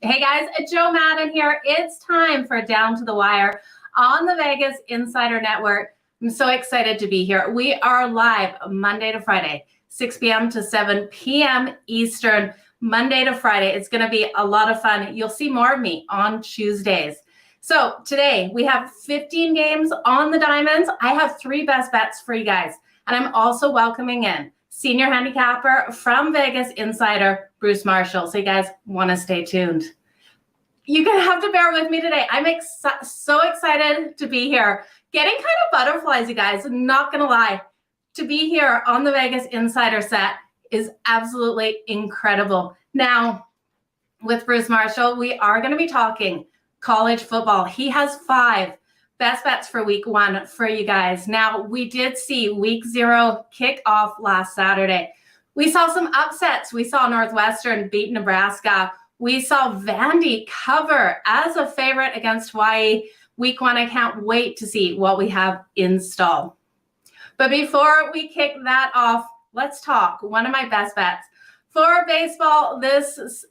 Hey guys, Joe Madden here. It's time for Down to the Wire on the Vegas Insider Network. I'm so excited to be here. We are live Monday to Friday, 6 p.m. to 7 p.m. Eastern, Monday to Friday. It's going to be a lot of fun. You'll see more of me on Tuesdays. So today we have 15 games on the diamonds. I have 3 best bets for you guys. And I'm also welcoming in senior handicapper from Vegas Insider, Bruce Marshall. So you guys want to stay tuned. You're going to have to bear with me today. I'm so excited to be here. Getting kind of butterflies, you guys. I'm not going to lie. To be here on the Vegas Insider set is absolutely incredible. Now, with Bruce Marshall, we are going to be talking college football. He has 5 best bets for week 1 for you guys. Now, we did see week 0 kick off last Saturday. We saw some upsets. We saw Northwestern beat Nebraska. We saw Vandy cover as a favorite against Hawaii. Week 1, I can't wait to see what we have in stall. But before we kick that off, let's talk one of my best bets for baseball this is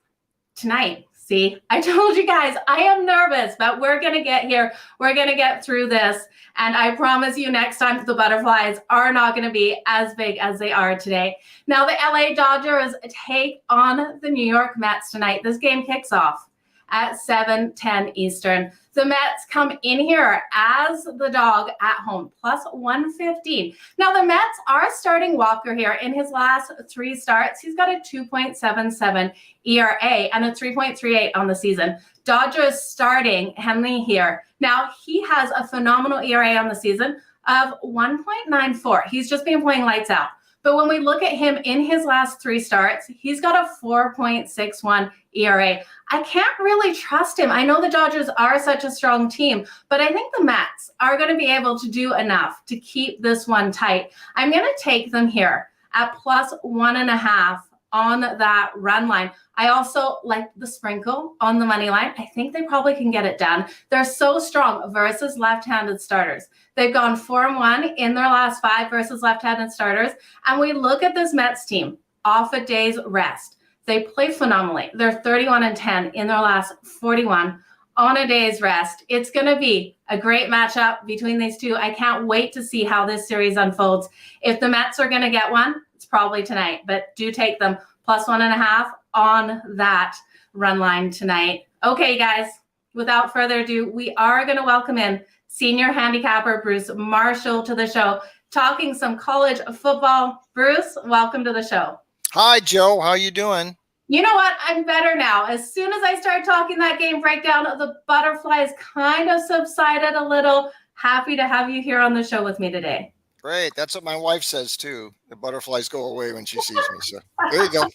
tonight. See, I told you guys, I am nervous, but we're going to get here. We're going to get through this. And I promise you next time the butterflies are not going to be as big as they are today. Now, the LA Dodgers take on the New York Mets tonight. This game kicks off at 7:10 Eastern. The Mets come in here as the dog at home, plus 115. Now, the Mets are starting Walker here. In his last 3 starts, he's got a 2.77 ERA and a 3.38 on the season. Dodgers starting Henley here. Now, he has a phenomenal ERA on the season of 1.94. He's just been playing lights out. But when we look at him in his last 3 starts, he's got a 4.61 ERA. I can't really trust him. I know the Dodgers are such a strong team, but I think the Mets are going to be able to do enough to keep this one tight. I'm going to take them here at plus 1.5 on that run line. I also like the sprinkle on the money line. I think they probably can get it done. They're so strong versus left-handed starters. They've gone 4-1 in their last 5 versus left-handed starters. And we look at this Mets team off a day's rest. They play phenomenally. They're 31-10 in their last 41 on a day's rest. It's going to be a great matchup between these two. I can't wait to see how this series unfolds. If the Mets are going to get one, it's probably tonight, but do take them plus 1.5 on that run line tonight. Okay, guys, without further ado, we are going to welcome in senior handicapper Bruce Marshall to the show, talking some college football. Bruce, welcome to the show. Hi, Joe. How you doing? You know what? I'm better now. As soon as I started talking that game breakdown, the butterflies kind of subsided a little. Happy to have you here on the show with me today. Great. That's what my wife says, too. The butterflies go away when she sees me. So there you go.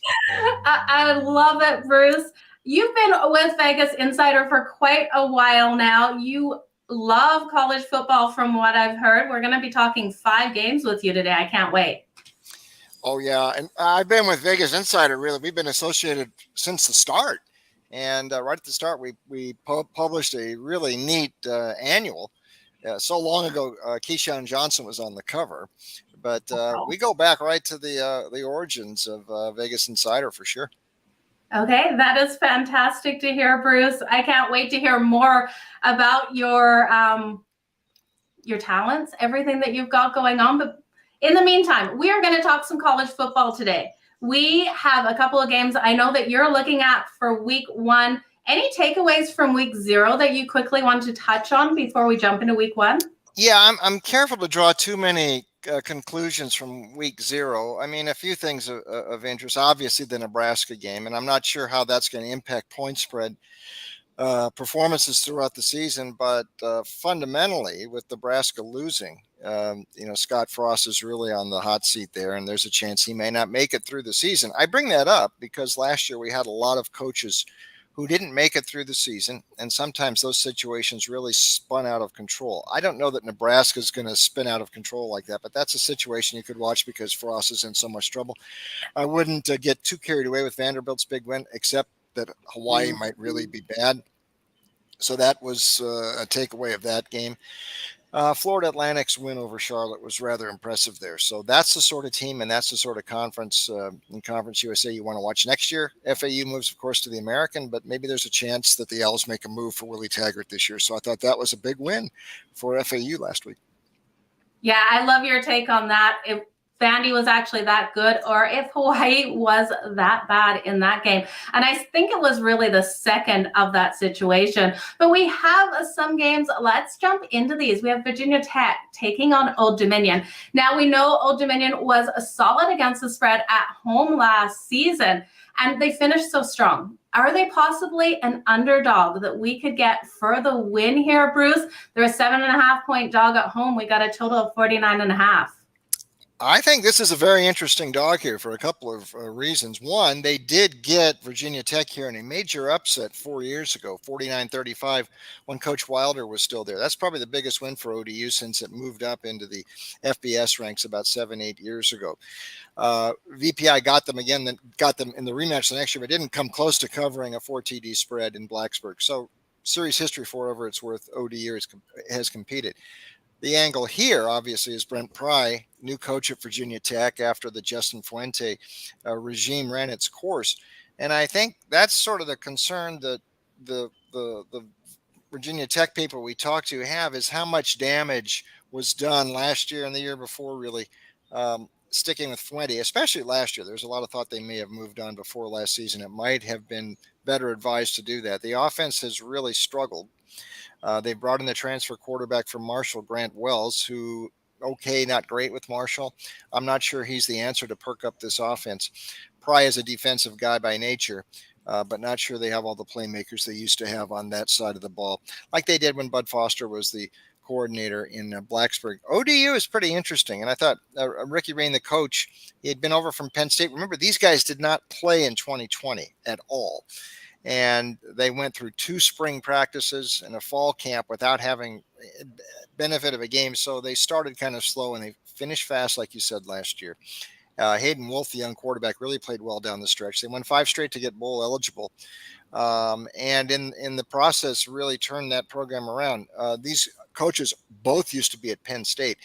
I love it, Bruce. You've been with Vegas Insider for quite a while now. You love college football from what I've heard. We're going to be talking 5 games with you today. I can't wait. Oh, yeah. And I've been with Vegas Insider, really. We've been associated since the start. And right at the start, we published a really neat annual. So long ago, Keyshawn Johnson was on the cover. But we go back right to the origins of Vegas Insider for sure. Okay, that is fantastic to hear, Bruce. I can't wait to hear more about your talents, everything that you've got going on. But in the meantime, we are going to talk some college football today. We have a couple of games I know that you're looking at for week 1. Any takeaways from week 0 that you quickly want to touch on before we jump into week 1? Yeah, I'm careful to draw too many conclusions from week 0. I mean, a few things of interest. Obviously, the Nebraska game, and I'm not sure how that's going to impact point spread performances throughout the season. But fundamentally, with Nebraska losing, Scott Frost is really on the hot seat there, and there's a chance he may not make it through the season. I bring that up because last year we had a lot of coaches who didn't make it through the season, and sometimes those situations really spun out of control. I don't know that Nebraska is going to spin out of control like that, but that's a situation you could watch because Frost is in so much trouble. I wouldn't get too carried away with Vanderbilt's big win, except that Hawaii might really be bad. So that was a takeaway of that game. Florida Atlantic's win over Charlotte was rather impressive there. So that's the sort of team and that's the sort of conference in Conference USA you want to watch next year. FAU moves, of course, to the American, but maybe there's a chance that the Owls make a move for Willie Taggart this year. So I thought that was a big win for FAU last week. Yeah, I love your take on that. If Vandy was actually that good, or if Hawaii was that bad in that game. And I think it was really the second of that situation. But we have some games. Let's jump into these. We have Virginia Tech taking on Old Dominion. Now, we know Old Dominion was solid against the spread at home last season, and they finished so strong. Are they possibly an underdog that we could get for the win here, Bruce? They're a 7.5-point dog at home. We got a total of 49.5. I think this is a very interesting dog here for a couple of reasons. One, they did get Virginia Tech here in a major upset 4 years ago, 49-35, when Coach Wilder was still there. That's probably the biggest win for ODU since it moved up into the FBS ranks about 7-8 years ago. VPI got them again, then got them in the rematch the next year, but didn't come close to covering a 4 TD spread in Blacksburg. So series history, for whatever it's worth, ODU has competed. The angle here, obviously, is Brent Pry, new coach at Virginia Tech after the Justin Fuente regime ran its course. And I think that's sort of the concern that the Virginia Tech people we talk to have, is how much damage was done last year and the year before, really, sticking with Fuente, especially last year. There's a lot of thought they may have moved on before last season. It might have been better advised to do that. The offense has really struggled. They brought in the transfer quarterback from Marshall, Grant Wells, who, okay, not great with Marshall. I'm not sure he's the answer to perk up this offense. Pry is a defensive guy by nature, but not sure they have all the playmakers they used to have on that side of the ball, like they did when Bud Foster was the coordinator in Blacksburg. ODU is pretty interesting, and I thought Ricky Rain, the coach, he had been over from Penn State. Remember, these guys did not play in 2020 at all. And they went through 2 spring practices and a fall camp without having benefit of a game. So they started kind of slow and they finished fast, like you said, last year. Hayden Wolf, the young quarterback, really played well down the stretch. They won 5 straight to get bowl eligible. And in the process, really turned that program around. These coaches both used to be at Penn State.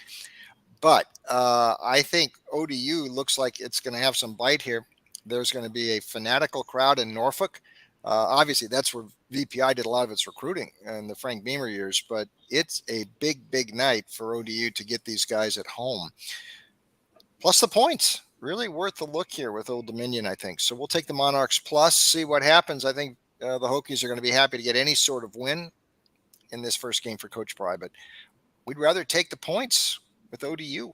But I think ODU looks like it's going to have some bite here. There's going to be a fanatical crowd in Norfolk. Obviously, that's where VPI did a lot of its recruiting in the Frank Beamer years, but it's a big, big night for ODU to get these guys at home. Plus the points, really worth the look here with Old Dominion, I think. So we'll take the Monarchs plus, see what happens. I think the Hokies are going to be happy to get any sort of win in this first game for Coach Pry, but we'd rather take the points with ODU.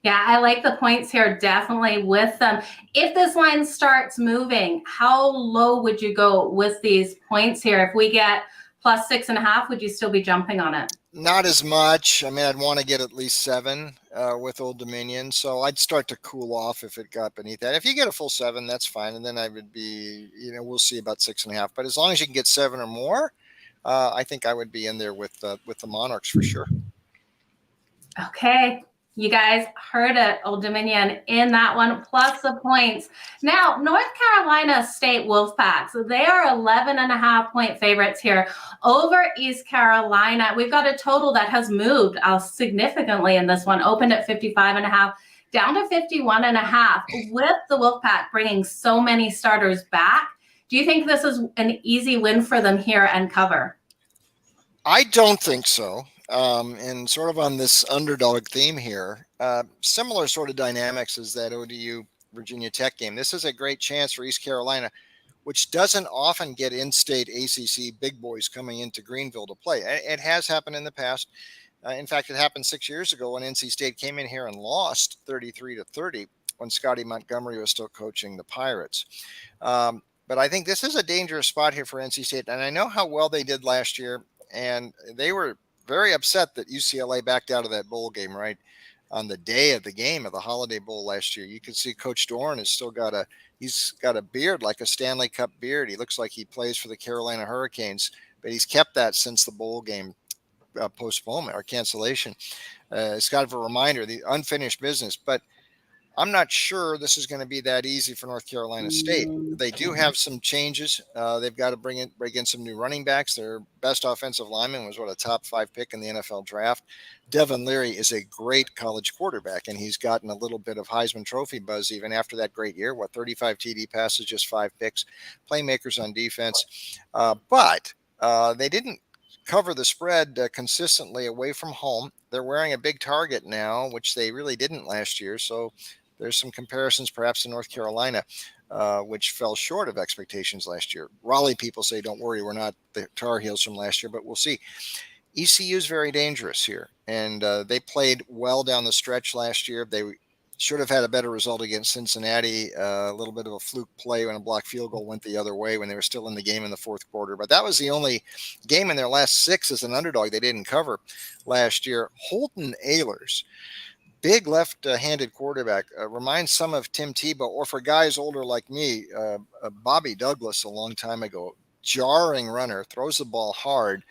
Yeah, I like the points here, definitely with them. If this line starts moving, how low would you go with these points here? If we get plus 6.5, would you still be jumping on it? Not as much. I mean, I'd want to get at least 7 with Old Dominion. So I'd start to cool off if it got beneath that. If you get a full 7, that's fine. And then I would be, we'll see about 6.5. But as long as you can get 7 or more, I think I would be in there with the Monarchs for sure. Okay. You guys heard it, Old Dominion in that one, plus the points. Now, North Carolina State Wolfpack. So they are 11.5-point favorites here over East Carolina. We've got a total that has moved significantly in this one, opened at 55.5, down to 51.5, with the Wolfpack bringing so many starters back. Do you think this is an easy win for them here and cover? I don't think so. And sort of on this underdog theme here, similar sort of dynamics as that ODU Virginia Tech game. This is a great chance for East Carolina, which doesn't often get in-state ACC big boys coming into Greenville to play. It has happened in the past. In fact, it happened 6 years ago when NC State came in here and lost 33-30 when Scotty Montgomery was still coaching the Pirates. But I think this is a dangerous spot here for NC State. And I know how well they did last year, and they were very upset that UCLA backed out of that bowl game right on the day of the game of the Holiday Bowl last year. You can see Coach Dorn has still got a beard like a Stanley Cup beard. He looks like he plays for the Carolina Hurricanes, but he's kept that since the bowl game postponement or cancellation. It's kind of a reminder, the unfinished business. But I'm not sure this is going to be that easy for North Carolina State. They do have some changes. They've got to bring in some new running backs. Their best offensive lineman was a top 5 pick in the NFL draft. Devin Leary is a great college quarterback, and he's gotten a little bit of Heisman Trophy buzz even after that great year. 35 TD passes, just 5 picks, playmakers on defense. But they didn't cover the spread consistently away from home. They're wearing a big target now, which they really didn't last year. So there's some comparisons perhaps to North Carolina, which fell short of expectations last year. Raleigh people say, don't worry, we're not the Tar Heels from last year, but we'll see. ECU is very dangerous here, and they played well down the stretch last year. They should have had a better result against Cincinnati. A little bit of a fluke play when a blocked field goal went the other way when they were still in the game in the fourth quarter. But that was the only game in their last 6 as an underdog they didn't cover last year. Holton Ahlers, big left-handed quarterback, reminds some of Tim Tebow, or for guys older like me, Bobby Douglas a long time ago. Jarring runner, throws the ball hard,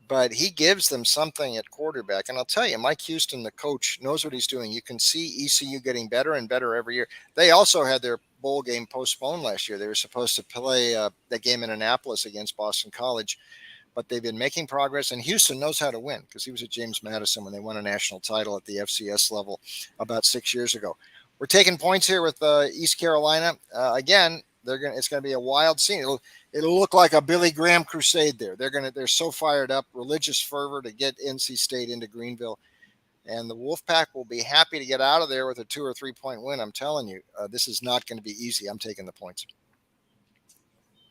but he gives them something at quarterback. And I'll tell you, Mike Houston, the coach, knows what he's doing. You can see ECU getting better and better every year. They also had their bowl game postponed last year. They were supposed to play that game in Annapolis against Boston College, but they've been making progress, and Houston knows how to win because he was at James Madison when they won a national title at the FCS level about 6 years ago. We're taking points here with East Carolina. Again, it's going to be a wild scene. It'll look like a Billy Graham crusade there. They're so fired up, religious fervor to get NC State into Greenville. And the Wolfpack will be happy to get out of there with a 2 or 3 point win. I'm telling you, this is not going to be easy. I'm taking the points.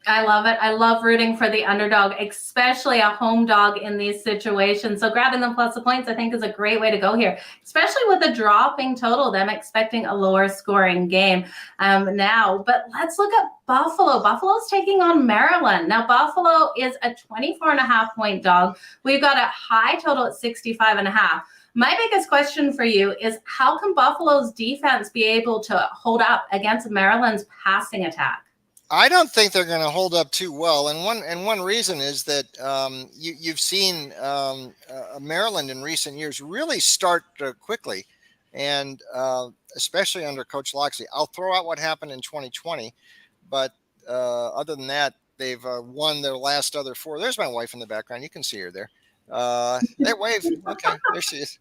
I love it. I love rooting for the underdog, especially a home dog in these situations. So grabbing them plus the points, I think, is a great way to go here, especially with a dropping total. Them expecting a lower scoring game now. But let's look at Buffalo. Buffalo's taking on Maryland. Now, Buffalo is a 24.5-point dog. We've got a high total at 65.5. My biggest question for you is, how can Buffalo's defense be able to hold up against Maryland's passing attack? I don't think they're going to hold up too well, and one reason is that you've seen Maryland in recent years really start quickly, and especially under Coach Loxley. I'll throw out what happened in 2020, but other than that, they've won their last other 4. There's my wife in the background. You can see her there. They wave. Okay, there she is.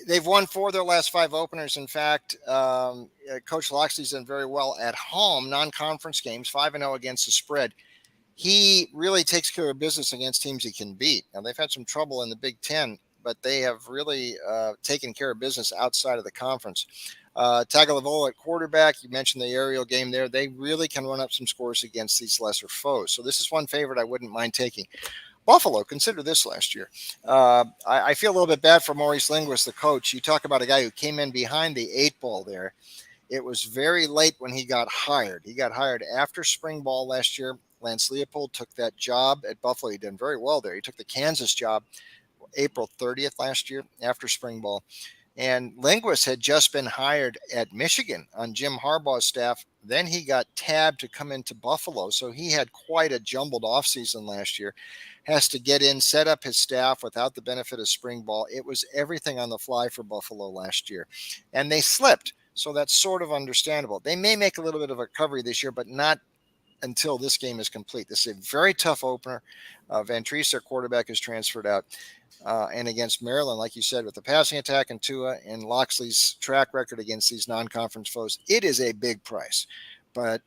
They've won 4 of their last 5 openers. In fact, Coach Loxley's done very well at home, non-conference games, 5-0 against the spread. He really takes care of business against teams he can beat. Now, they've had some trouble in the Big Ten, but they have really taken care of business outside of the conference. Tagovailoa at quarterback, you mentioned the aerial game there. They really can run up some scores against these lesser foes. So this is one favorite I wouldn't mind taking. Buffalo, consider this last year. I feel a little bit bad for Maurice Linguist, the coach. You talk about a guy who came in behind the 8 ball there. It was very late when he got hired. He got hired after spring ball last year. Lance Leopold took that job at Buffalo. He did very well there. He took the Kansas job April 30th last year after spring ball. And Linguist had just been hired at Michigan on Jim Harbaugh's staff. Then he got tabbed to come into Buffalo. So he had quite a jumbled offseason last year. Has to get in, set up his staff without the benefit of spring ball. It was everything on the fly for Buffalo last year. And they slipped. So that's sort of understandable. They may make a little bit of a recovery this year, but not until this game is complete. This is a very tough opener. Van Treese, their quarterback, is transferred out. And against Maryland, like you said, with the passing attack and Tua and Loxley's track record against these non-conference foes, it is a big price. But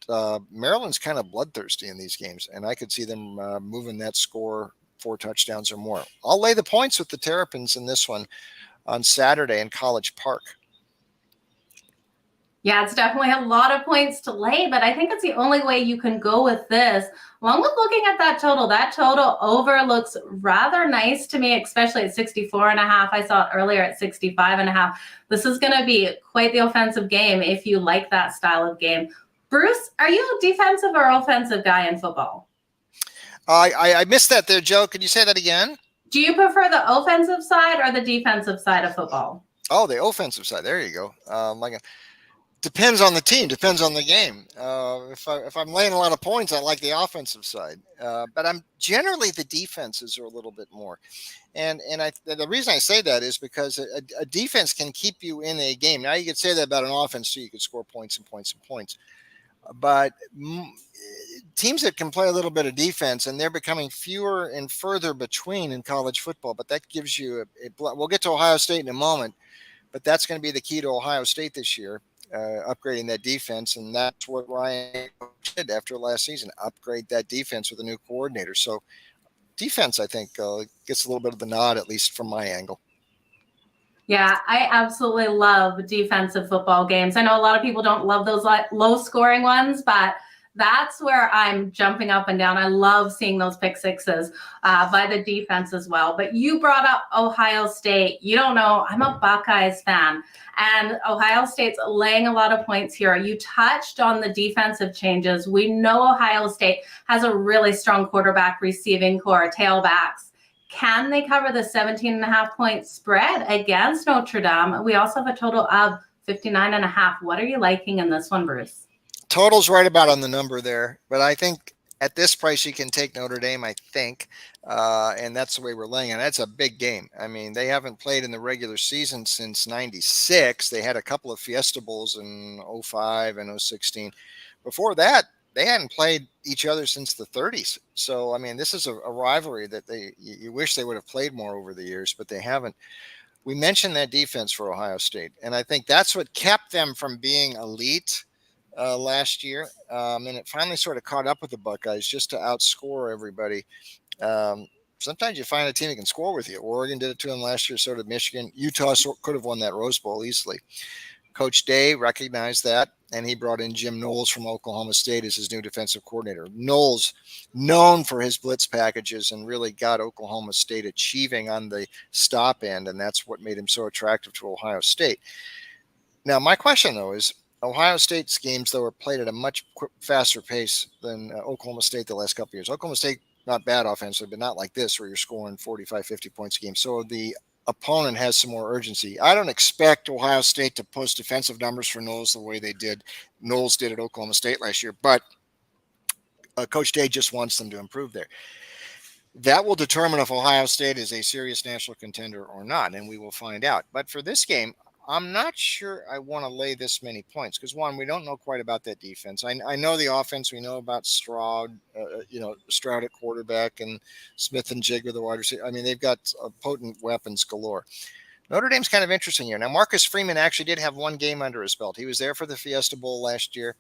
Maryland's kind of bloodthirsty in these games, and I could see them moving that score 4 touchdowns or more. I'll lay the points with the Terrapins in this one on Saturday in College Park. Yeah, it's definitely a lot of points to lay, but I think it's the only way you can go with this. Along with looking at that total over looks rather nice to me, especially at 64.5. I saw it earlier at 65.5. This is going to be quite the offensive game if you like that style of game. Bruce, are you a defensive or offensive guy in football? I missed that there, Joe. Could you say that again? Do you prefer the offensive side or the defensive side of football? Oh, the offensive side. There you go. Depends on the team, depends on the game. If I'm laying a lot of points, I like the offensive side. But I'm generally the defenses are a little bit more. And the reason I say that is because a defense can keep you in a game. Now you could say that about an offense too. You could score points and points and points. But teams that can play a little bit of defense, and they're becoming fewer and further between in college football. But that gives you we'll get to Ohio State in a moment, but that's going to be the key to Ohio State this year, upgrading that defense. And that's what Ryan did after last season, upgrade that defense with a new coordinator. So defense, I think, gets a little bit of the nod, at least from my angle. Yeah, I absolutely love defensive football games. I know a lot of people don't love those low scoring ones, but that's where I'm jumping up and down. I love seeing those pick sixes by the defense as well. But you brought up Ohio State. You don't know, I'm a Buckeyes fan, and Ohio State's laying a lot of points here. You touched on the defensive changes. We know Ohio State has a really strong quarterback receiving core, tailbacks. Can they cover the 17.5-point spread against Notre Dame? We also have a total of 59.5. What are you liking in this one, Bruce? Total's right about on the number there, but I think at this price you can take Notre Dame, I think, and that's the way we're laying it. That's a big game. I mean, they haven't played in the regular season since '96. They had a couple of Fiesta Bowls in '05 and '16. Before that, they hadn't played each other since the '30s. So, I mean, this is a rivalry that you wish they would have played more over the years, but they haven't. We mentioned that defense for Ohio State, and I think that's what kept them from being elite last year, and it finally sort of caught up with the Buckeyes just to outscore everybody. Sometimes you find a team that can score with you. Oregon did it to them last year, so did Michigan. Utah could have won that Rose Bowl easily. Coach Day recognized that, and he brought in Jim Knowles from Oklahoma State as his new defensive coordinator. Knowles, known for his blitz packages, and really got Oklahoma State achieving on the stop end, and that's what made him so attractive to Ohio State. Now, my question, though, is Ohio State's games, though, are played at a much faster pace than Oklahoma State the last couple of years. Oklahoma State, not bad offensively, but not like this where you're scoring 45, 50 points a game. So the opponent has some more urgency. I don't expect Ohio State to post defensive numbers for Knowles the way Knowles did at Oklahoma State last year, but Coach Day just wants them to improve there. That will determine if Ohio State is a serious national contender or not, and we will find out. But for this game, I'm not sure I want to lay this many points because, one, we don't know quite about that defense. I know the offense. We know about Stroud, Stroud at quarterback and Smith and Jigger, the wide receiver. I mean, they've got potent weapons galore. Notre Dame's kind of interesting here. Now, Marcus Freeman actually did have one game under his belt. He was there for the Fiesta Bowl last year.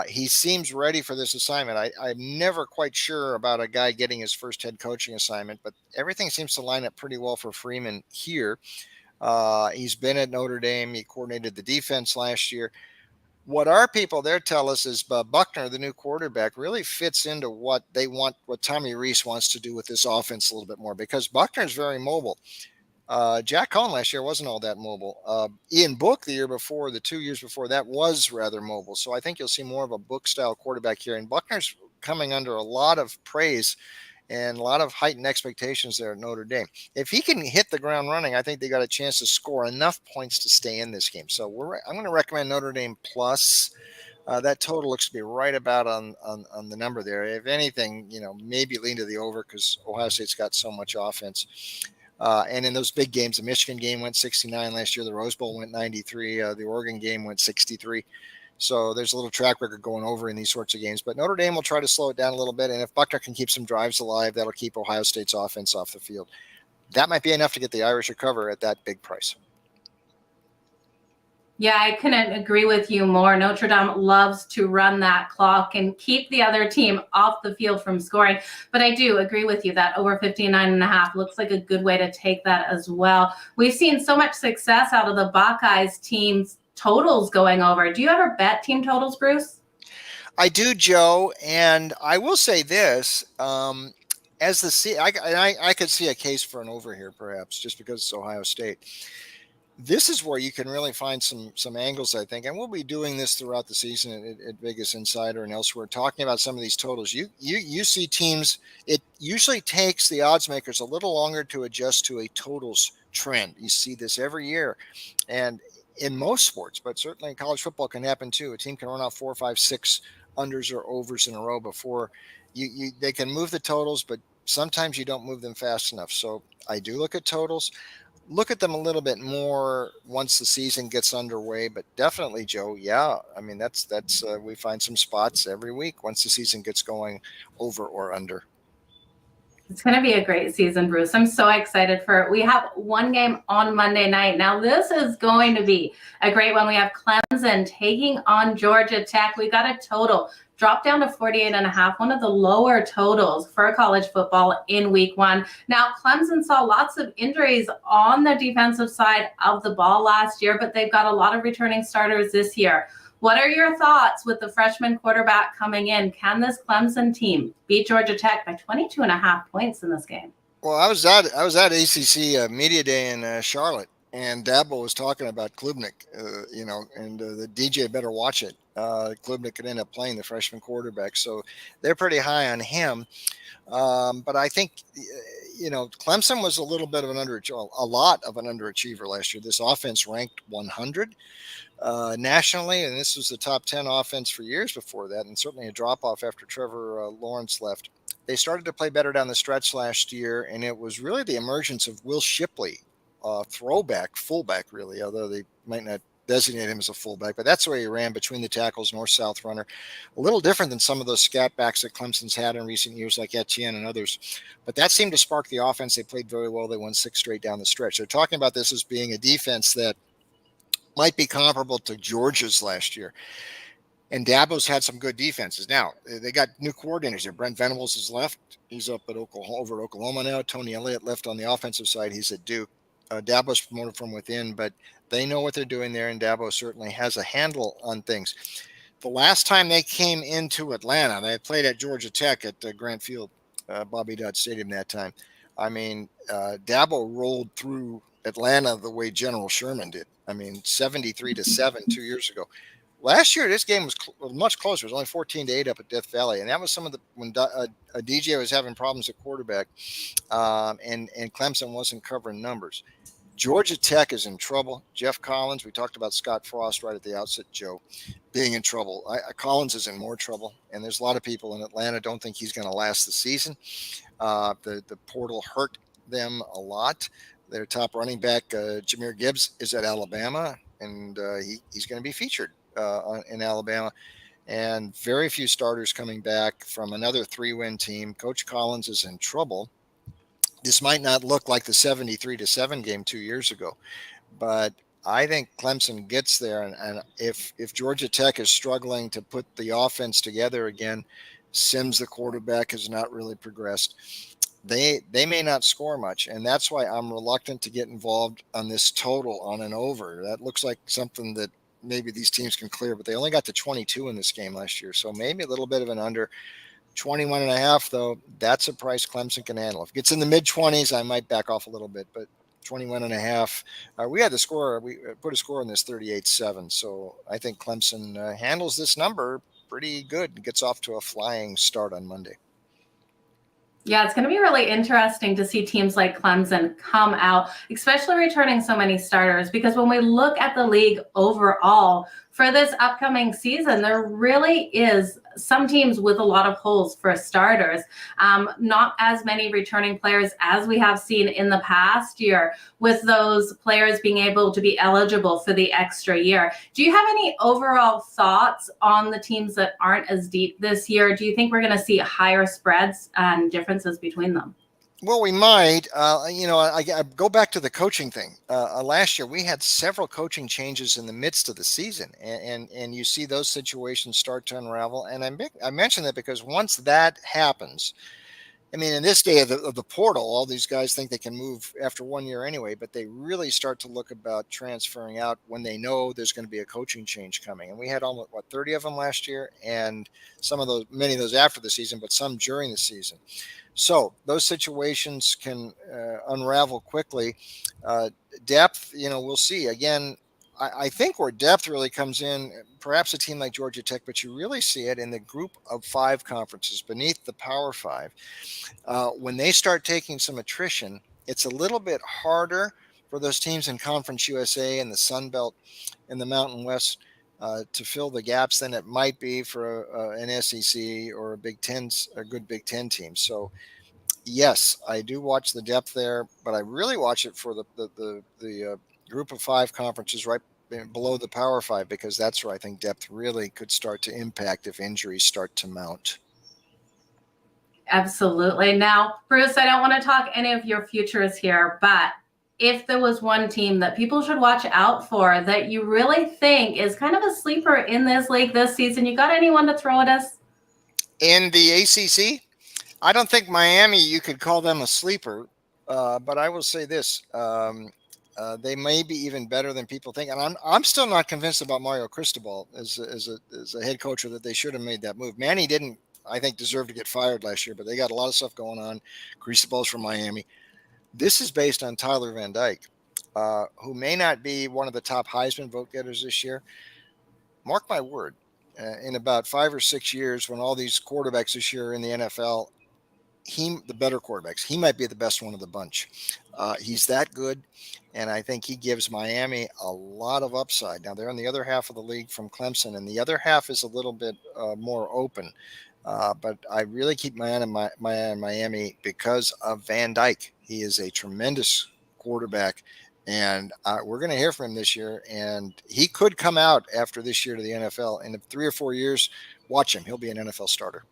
He seems ready for this assignment. I'm never quite sure about a guy getting his first head coaching assignment, but everything seems to line up pretty well for Freeman here. He's been at Notre Dame. He coordinated the defense last year. What our people there tell us is Buckner, the new quarterback, really fits into what they want, what Tommy Rees wants to do with this offense a little bit more because Buckner is very mobile. Jack Cohn last year wasn't all that mobile. Ian Book the year before, the 2 years before that, was rather mobile. So I think you'll see more of a Book-style quarterback here. And Buckner's coming under a lot of praise and a lot of heightened expectations there at Notre Dame. If he can hit the ground running, I think they got a chance to score enough points to stay in this game. So I'm going to recommend Notre Dame plus. That total looks to be right about on the number there. If anything, maybe lean to the over because Ohio State's got so much offense. And in those big games, the Michigan game went 69 last year. The Rose Bowl went 93. The Oregon game went 63. So there's a little track record going over in these sorts of games. But Notre Dame will try to slow it down a little bit. And if Buckner can keep some drives alive, that'll keep Ohio State's offense off the field. That might be enough to get the Irish a cover at that big price. Yeah, I couldn't agree with you more. Notre Dame loves to run that clock and keep the other team off the field from scoring. But I do agree with you that over 59.5 looks like a good way to take that as well. We've seen so much success out of the Buckeyes teams totals going over. Do you ever bet team totals, Bruce? I do, Joe. And I will say this, as I could see a case for an over here, perhaps, just because it's Ohio State. This is where you can really find some angles, I think, and we'll be doing this throughout the season at VegasInsider and elsewhere, talking about some of these totals. You see teams. It usually takes the odds makers a little longer to adjust to a totals trend. You see this every year, and in most sports, but certainly in college football can happen too. A team can run off 4, 5, 6 unders or overs in a row before they can move the totals, but sometimes you don't move them fast enough. So I do look at totals, look at them a little bit more once the season gets underway. But definitely, Joe, yeah, I mean that's we find some spots every week once the season gets going, over or under. It's going to be a great season, Bruce. I'm so excited for it. We have one game on Monday night. Now, this is going to be a great one. We have Clemson taking on Georgia Tech. We got a total drop down to 48.5, one of the lower totals for college football in week one. Now, Clemson saw lots of injuries on the defensive side of the ball last year, but they've got a lot of returning starters this year. What are your thoughts with the freshman quarterback coming in? Can this Clemson team beat Georgia Tech by 22.5 points in this game? Well, I was at ACC Media Day in Charlotte, and Dabo was talking about Klubnik, and the DJ better watch it. Klubnik could end up playing the freshman quarterback, so they're pretty high on him. But I think, Clemson was a little bit of a lot of an underachiever last year. This offense ranked 100 nationally, and this was the top 10 offense for years before that, and certainly a drop off after Trevor Lawrence left. They started to play better down the stretch last year, and it was really the emergence of Will Shipley, fullback, really, although they might not designate him as a fullback, but that's the way he ran between the tackles, north-south runner. A little different than some of those scat backs that Clemson's had in recent years, like Etienne and others. But that seemed to spark the offense. They played very well. They won 6 straight down the stretch. They're talking about this as being a defense that might be comparable to Georgia's last year. And Dabo's had some good defenses. Now, they got new coordinators here. Brent Venables is left. He's up at Oklahoma now. Tony Elliott left on the offensive side. He's at Duke. Dabo's promoted from within, but they know what they're doing there, and Dabo certainly has a handle on things. The last time they came into Atlanta, they played at Georgia Tech at Grant Field, Bobby Dodd Stadium that time. I mean, Dabo rolled through Atlanta the way General Sherman did. I mean, 73-7 2 years ago. Last year, this game was much closer. It was only 14-8 up at Death Valley, and that was when DJ was having problems at quarterback, and Clemson wasn't covering numbers. Georgia Tech is in trouble. Jeff Collins, we talked about Scott Frost right at the outset, Joe, being in trouble. Collins is in more trouble, and there's a lot of people in Atlanta don't think he's going to last the season. The portal hurt them a lot. Their top running back, Jahmyr Gibbs, is at Alabama, and he's going to be featured in Alabama. And very few starters coming back from another 3-win team. Coach Collins is in trouble. This might not look like the 73-7 game 2 years ago, but I think Clemson gets there. And if Georgia Tech is struggling to put the offense together again, Sims, the quarterback, has not really progressed. They may not score much, and that's why I'm reluctant to get involved on this total on an over. That looks like something that maybe these teams can clear, but they only got to 22 in this game last year, so maybe a little bit of an under. 21.5, though, that's a price Clemson can handle. If it gets in the mid-20s, I might back off a little bit, but 21.5. We had the score. We put a score on this 38-7, so I think Clemson handles this number pretty good and gets off to a flying start on Monday. Yeah, it's going to be really interesting to see teams like Clemson come out, especially returning so many starters, because when we look at the league overall for this upcoming season, there really is some teams with a lot of holes for starters. Not as many returning players as we have seen in the past year, with those players being able to be eligible for the extra year. Do you have any overall thoughts on the teams that aren't as deep this year? Do you think we're going to see higher spreads and differences between them? Well, we might. I go back to the coaching thing. Last year, we had several coaching changes in the midst of the season, and you see those situations start to unravel. And I mention that because once that happens, I mean, in this day of the portal, all these guys think they can move after 1 year anyway, but they really start to look about transferring out when they know there's going to be a coaching change coming. And we had almost 30 of them last year, and many of those after the season, but some during the season. So those situations can unravel quickly. Depth, we'll see. Again, I think where depth really comes in, perhaps a team like Georgia Tech, but you really see it in the group of 5 conferences beneath the Power 5. When they start taking some attrition, it's a little bit harder for those teams in Conference USA and the Sun Belt and the Mountain West to fill the gaps than it might be for an SEC or a good Big Ten team. So yes, I do watch the depth there, but I really watch it for the group of 5 conferences right below the Power 5, because that's where I think depth really could start to impact if injuries start to mount. Absolutely. Now, Bruce, I don't want to talk any of your futures here, but if there was one team that people should watch out for that you really think is kind of a sleeper in this league this season, you got anyone to throw at us? In the ACC, I don't think Miami, you could call them a sleeper, but I will say this. They may be even better than people think. And I'm still not convinced about Mario Cristobal as a head coach, or that they should have made that move. Manny didn't, I think, deserve to get fired last year, but they got a lot of stuff going on. Cristobal's from Miami. This is based on Tyler Van Dyke, who may not be one of the top Heisman vote getters this year. Mark my word, in about 5 or 6 years, when all these quarterbacks this year are in the NFL, the better quarterbacks, he might be the best one of the bunch. He's that good, and I think he gives Miami a lot of upside. Now, they're on the other half of the league from Clemson, and the other half is a little bit more open. But I really keep my eye on Miami because of Van Dyke. He is a tremendous quarterback, and we're going to hear from him this year. And he could come out after this year to the NFL. And in 3 or 4 years, watch him. He'll be an NFL starter.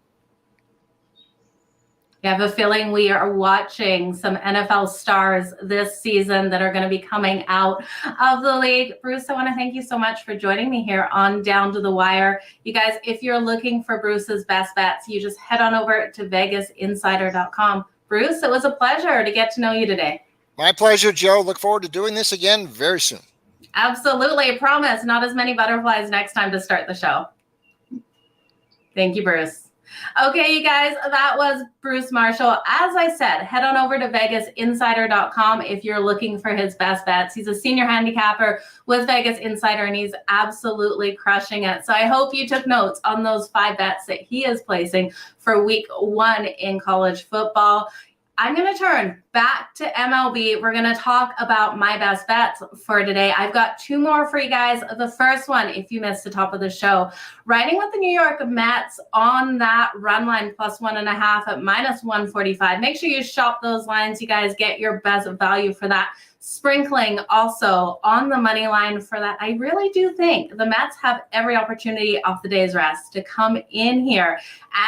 I have a feeling we are watching some NFL stars this season that are going to be coming out of the league. Bruce, I want to thank you so much for joining me here on Down to the Wire. You guys, if you're looking for Bruce's best bets, you just head on over to VegasInsider.com. Bruce, it was a pleasure to get to know you today. My pleasure, Joe. Look forward to doing this again very soon. Absolutely. I promise. Not as many butterflies next time to start the show. Thank you, Bruce. Okay, you guys, that was Bruce Marshall. As I said, head on over to VegasInsider.com if you're looking for his best bets. He's a senior handicapper with Vegas Insider, and he's absolutely crushing it. So I hope you took notes on those 5 bets that he is placing for week 1 in college football. I'm going to turn back to MLB. We're going to talk about my best bets for today. I've got 2 more for you guys. The first one, if you missed the top of the show, riding with the New York Mets on that run line plus 1.5 at minus 145. Make sure you shop those lines. You guys get your best value for that. Sprinkling also on the money line for that. I really do think the Mets have every opportunity off the day's rest to come in here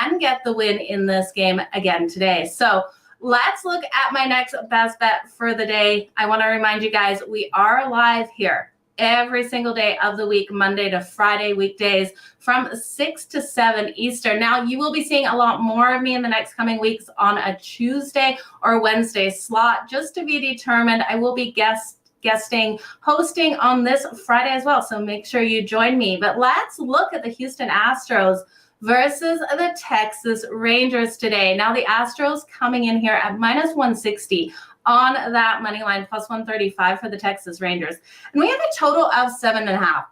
and get the win in this game again today. So let's look at my next best bet for the day. I want to remind you guys, we are live here every single day of the week, Monday to Friday weekdays from 6 to 7 Eastern. Now, you will be seeing a lot more of me in the next coming weeks on a Tuesday or Wednesday slot, just to be determined. I will be hosting on this Friday as well, so make sure you join me. But let's look at the Houston Astros versus the Texas Rangers today. Now, the Astros coming in here at minus 160 on that money line, plus 135 for the Texas Rangers. And we have a total of 7.5.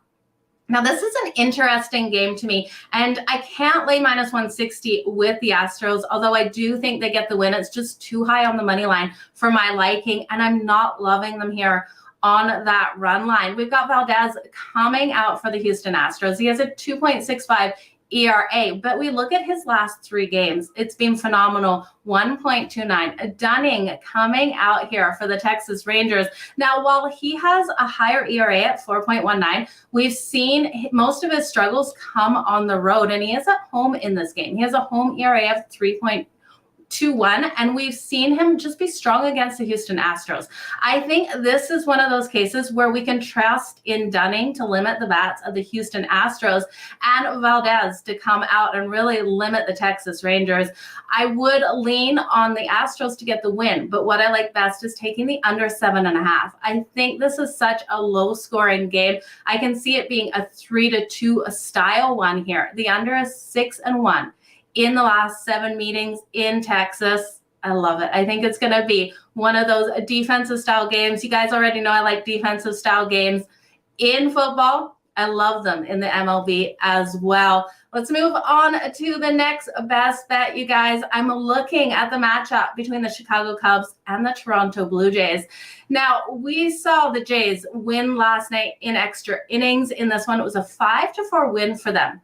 Now, this is an interesting game to me, and I can't lay minus 160 with the Astros, although I do think they get the win. It's just too high on the money line for my liking, and I'm not loving them here on that run line. We've got Valdez coming out for the Houston Astros. He has a 2.65 ERA, but we look at his last 3 games. It's been phenomenal. 1.29. Dunning coming out here for the Texas Rangers. Now, while he has a higher ERA at 4.19, we've seen most of his struggles come on the road, and he is at home in this game. He has a home ERA of 3.21, and we've seen him just be strong against the Houston Astros. I think this is one of those cases where we can trust in Dunning to limit the bats of the Houston Astros and Valdez to come out and really limit the Texas Rangers. I would lean on the Astros to get the win, but what I like best is taking the under 7.5. I think this is such a low-scoring game. I can see it being a 3-2 style one here. The under is 6-1. In the last 7 meetings in Texas. I love it. I think it's going to be one of those defensive style games. You guys already know I like defensive style games in football. I love them in the MLB as well. Let's move on to the next best bet, you guys. I'm looking at the matchup between the Chicago Cubs and the Toronto Blue Jays. Now, we saw the Jays win last night in extra innings. In this one, it was a 5-4 win for them.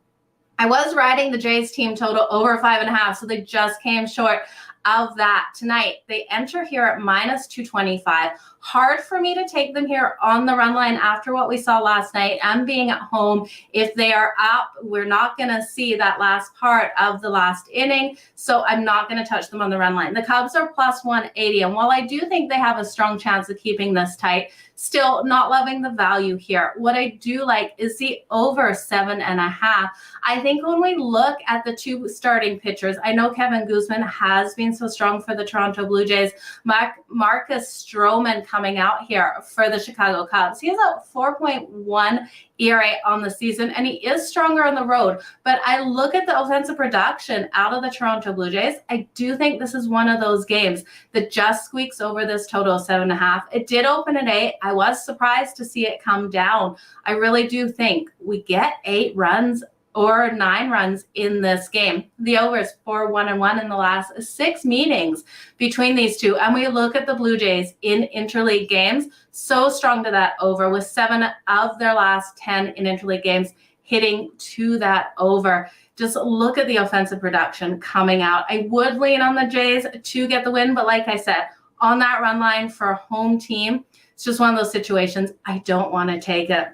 I was riding the Jays team total over 5.5, so they just came short of that tonight. They enter here at -225. Hard for me to take them here on the run line after what we saw last night and being at home. If they are up, we're not going to see that last part of the last inning, so I'm not going to touch them on the run line. The Cubs are +180, and while I do think they have a strong chance of keeping this tight, still not loving the value here. What I do like is the over 7.5. I think when we look at the two starting pitchers, I know Kevin Guzman has been so strong for the Toronto Blue Jays. Marcus Stroman coming out here for the Chicago Cubs. He has a 4.1 ERA on the season, and he is stronger on the road. But I look at the offensive production out of the Toronto Blue Jays. I do think this is one of those games that just squeaks over this total of 7.5. It did open at 8. I was surprised to see it come down. I really do think we get 8 runs or 9 runs in this game. The over is 4-1-1 in the last 6 meetings between these two. And we look at the Blue Jays in interleague games, so strong to that over, with 7 of their last 10 in interleague games hitting to that over. Just look at the offensive production coming out. I would lean on the Jays to get the win, but like I said, on that run line for a home team, it's just one of those situations I don't want to take it.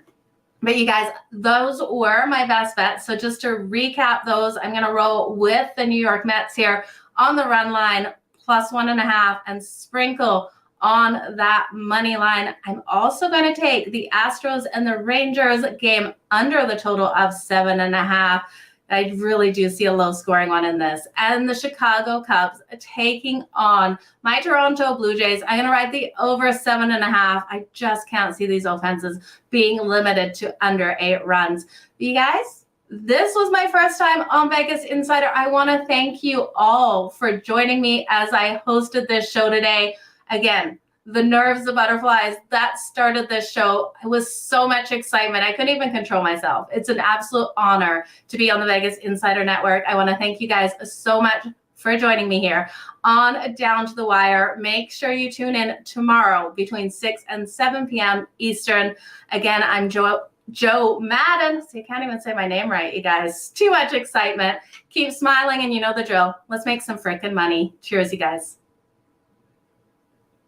But you guys, those were my best bets. So just to recap those, I'm going to roll with the New York Mets here on the run line, +1.5, and sprinkle on that money line. I'm also going to take the Astros and the Rangers game under the total of 7.5. I really do see a low scoring one in this. And the Chicago Cubs taking on my Toronto Blue Jays. I'm going to ride the over 7.5. I just can't see these offenses being limited to under 8 runs. But you guys, this was my first time on Vegas Insider. I want to thank you all for joining me as I hosted this show today. Again, the nerves, the butterflies that started this show. It was so much excitement. I couldn't even control myself. It's an absolute honor to be on the Vegas Insider Network. I want to thank you guys so much for joining me here on Down to the Wire. Make sure you tune in tomorrow between 6 and 7 p.m. Eastern. Again, I'm Joe Madden. So you can't even say my name right, you guys. Too much excitement. Keep smiling and you know the drill. Let's make some freaking money. Cheers, you guys.